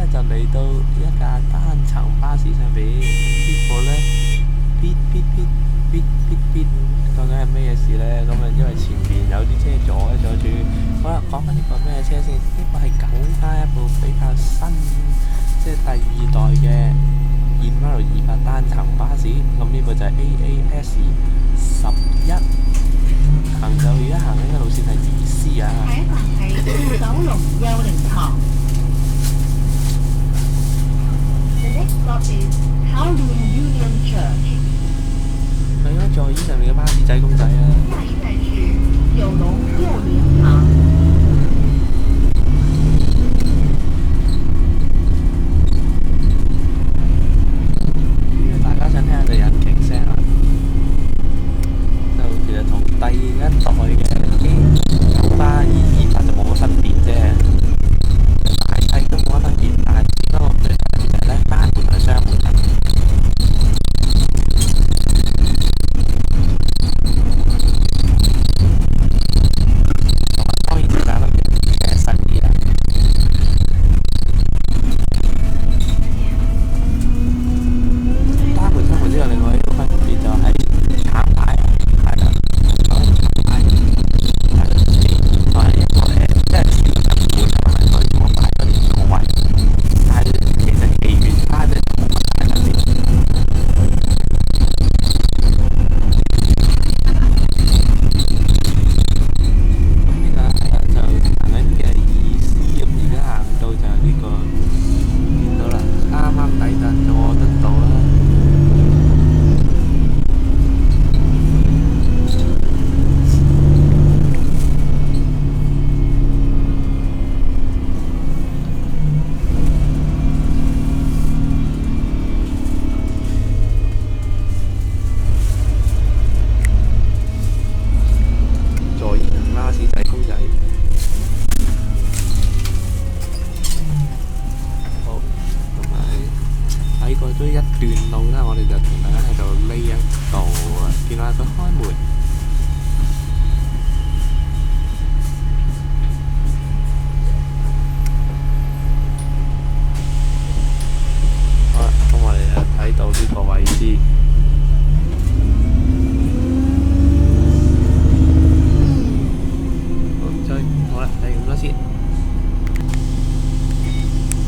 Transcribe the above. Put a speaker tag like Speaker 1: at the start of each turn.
Speaker 1: 咧就嚟到一架單層巴士上邊，咁呢個咧咇咇咇咇咇咇，究竟係咩事咧？咁啊，因為前邊有啲車阻住。好啦，講翻呢個咩車先？呢個係梗加一部比較新，即係第二代嘅200單層巴士。咁呢部就係 AAS11。行就而家行緊嘅路線係怡思啊。
Speaker 2: 下一站係九龍幼靈堂。The next stop is Kowloon Union Church。
Speaker 1: 係咯，座椅上面嘅巴士仔公仔啊。
Speaker 2: 下一站是九龍幼靈堂。大家想聽下隻引擎聲啊？就其實同第一代嘅九巴228就冇乜分別啫，大細都冇乜分別，但係不過最大嘅就係咧單門同雙門啊。同埋當然最大分別係新啲啦。單門雙門之後，另外一個分別就係橙牌。係啦，橙牌係啦，同埋一個即係日本同埋佢我擺嗰啲座位，但係其實其餘差嘅就冇乜大分別。咁呢個係啦，就行緊嘅怡思，咁而家行到就係呢個見到啦，啱啱抵達佐敦道啦。座椅同巴士仔公仔。好，咁咪睇過咗一段路啦，我哋就同大家喺度呢一度啊，見下佢開門。好啦，咁我哋就睇到呢個